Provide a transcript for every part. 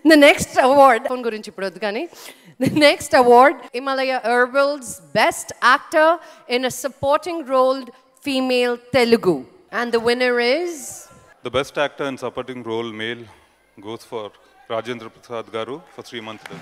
The next award, the next award, Himalaya Herbal's Best Actor in a Supporting Role Female Telugu. And the winner is? The Best Actor in Supporting Role Male goes for Rajendra Prasad Garu for Srimantudu.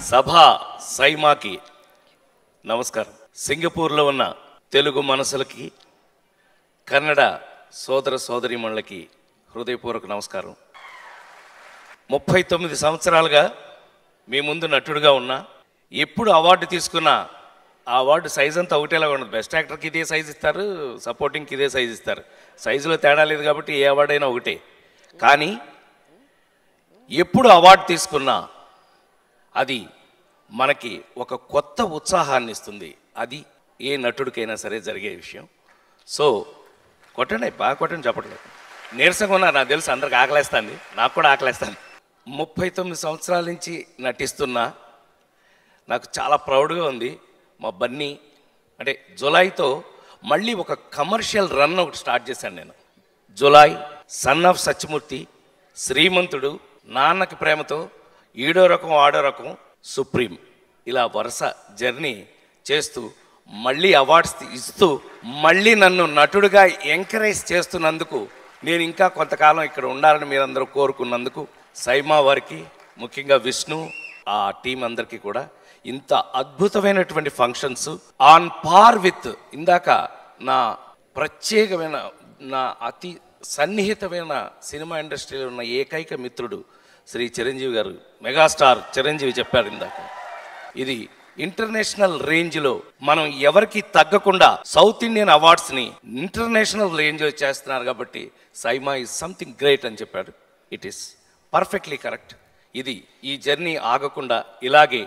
సభా సైమాకి నమస్కారం. సింగపూర్లో ఉన్న తెలుగు మనసులకి, కన్నడ సోదర సోదరీమణులకి హృదయపూర్వక నమస్కారం. 39 సంవత్సరాలుగా మీ ముందు నటుడుగా ఉన్నా, ఎప్పుడు అవార్డు తీసుకున్నా ఆ అవార్డు సైజ్ అంతా ఒకటేలాగా ఉండదు. బెస్ట్ యాక్టర్కి ఇదే సైజ్ ఇస్తారు, సపోర్టింగ్కి ఇదే సైజ్ ఇస్తారు. సైజులో తేడా లేదు కాబట్టి ఏ అవార్డు అయినా ఒకటే. కానీ ఎప్పుడు అవార్డు తీసుకున్నా అది మనకి ఒక కొత్త ఉత్సాహాన్ని ఇస్తుంది. అది ఏ నటుడికైనా సరే జరిగే విషయం. సో కొట్టండి, బాగా కొట్టండి, చెప్పట్లేదు. నీరసంగా ఉన్నారు, నాకు తెలుసు, అందరికి ఆకలేస్తుంది, నాకు కూడా ఆకలేస్తాను. 39 సంవత్సరాల నుంచి నటిస్తున్నా నాకు చాలా ప్రౌడ్గా ఉంది. మా బన్నీ అంటే జులైతో మళ్ళీ ఒక కమర్షియల్ రన్ ఒకటి స్టార్ట్ చేశాను నేను. జులై, సన్ ఆఫ్ సత్యమూర్తి, శ్రీమంతుడు, నాన్నకి ప్రేమతో, ఈడో రకం ఆడో రకం, సుప్రీం, ఇలా వరుస జర్నీ చేస్తూ మళ్ళీ అవార్డ్స్ ఇస్తూ మళ్ళీ నన్ను నటుడిగా ఎంకరేజ్ చేస్తున్నందుకు, నేను ఇంకా కొంతకాలం ఇక్కడ ఉండాలని మీరందరూ కోరుకున్నందుకు సైమా వారికి, ముఖ్యంగా విష్ణు, ఆ టీం అందరికీ కూడా ఇంత అద్భుతమైనటువంటి ఫంక్షన్స్ ఆన్ పార్ విత్, ఇందాక నా ప్రత్యేకమైన, నా అతి సన్నిహితమైన సినిమా ఇండస్ట్రీలో ఉన్న ఏకైక మిత్రుడు శ్రీ చిరంజీవి గారు, మెగాస్టార్ చిరంజీవి చెప్పారు ఇందాక. ఇది ఇంటర్నేషనల్ రేంజ్లో మనం ఎవరికి తగ్గకుండా సౌత్ ఇండియన్ అవార్డ్స్ని ఇంటర్నేషనల్ రేంజ్లో చేస్తున్నారు కాబట్టి సైమా ఈజ్ సంథింగ్ గ్రేట్ అని చెప్పాడు. It is perfectly correct. ఇది ఈ జర్నీ ఆగకుండా ఇలాగే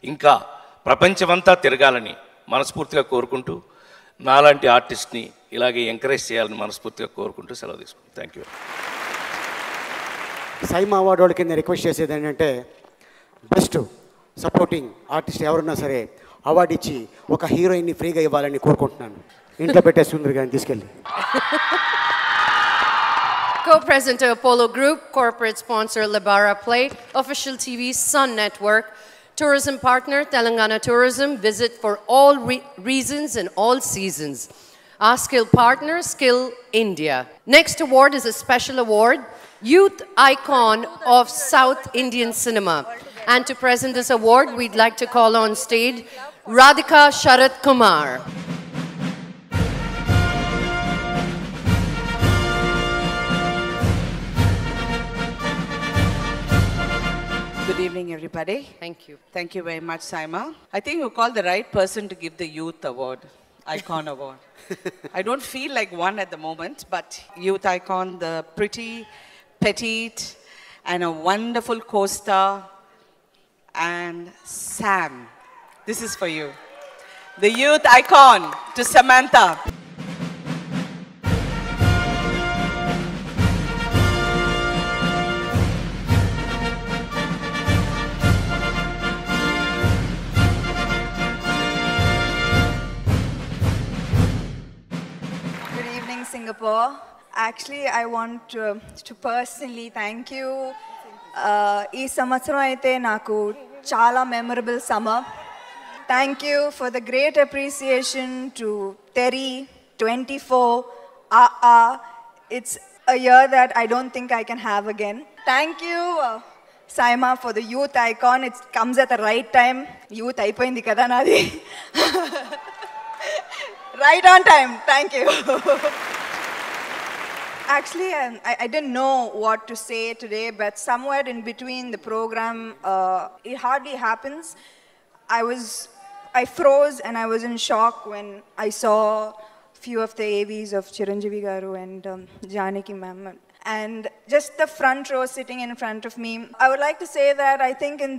ఇంకా ప్రపంచమంతా తిరగాలని మనస్ఫూర్తిగా కోరుకుంటూ, నాలాంటి ఆర్టిస్ట్ని ఇలాగే ఎంకరేజ్ చేయాలని మనస్ఫూర్తిగా కోరుకుంటూ సెలవు తీసుకుంటాను. Thank you. సైమా అవార్డు వాళ్ళకి నేను రిక్వెస్ట్ చేసేది ఏంటంటే, బెస్ట్ సపోర్టింగ్ ఆర్టిస్ట్ ఎవరున్నా సరే అవార్డు ఇచ్చి ఒక హీరోయిన్ని ఫ్రీగా ఇవ్వాలని కోరుకుంటున్నాను. ఇంట్లో పెట్టే సుందర్ గారిని తీసుకెళ్ళి. Co-presenter Apollo Group, corporate sponsor Labara Plate, official TV Sun Network, tourism partner Telangana Tourism, visit for all reasons and all seasons. Our skill partner, Skill India. Next award is a special award, Youth Icon of South Indian Cinema. And to present this award, we'd like to call on stage Radhika Sharat Kumar. Good evening, everybody. Thank you. Thank you very much, Saima. I think you called the right person to give the Youth Award, Icon Award. I don't feel like one at the moment, but Youth Icon, the pretty, petite, and a wonderful co-star, and Sam. This is for you. The Youth Icon to Samantha. Singapore. Actually, I want to personally thank you. Ee samvatsaram aithe naku chala memorable summer. Thank you for the great appreciation to Terry 24. It's a year that I don't think I can have again. Thank you, Saima, for the Youth Icon. It comes at the right time. Youth అయిపోయింది కదా నాది. Right on time. Thank you. Actually, I didn't know what to say today, but somewhere in between the program, it hardly happens. I froze and I was in shock when I saw few of the AVs of Chiranjeevi Garu and Janaki ma'am. And just the front row sitting in front of me. I would like to say that I think in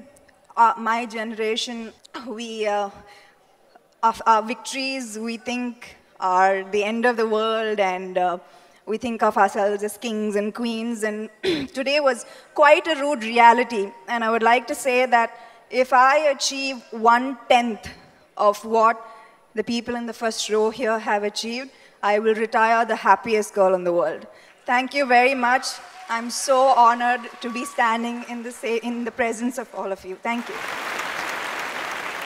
my generation, our victories we think are the end of the world, and we think of ourselves as kings and queens, and today was quite a rude reality. And I would like to say that if I achieve 1/10 of what the people in the first row here have achieved, I will retire the happiest girl in the world. Thank you very much. I'm so honored to be standing in the presence of all of you. Thank you.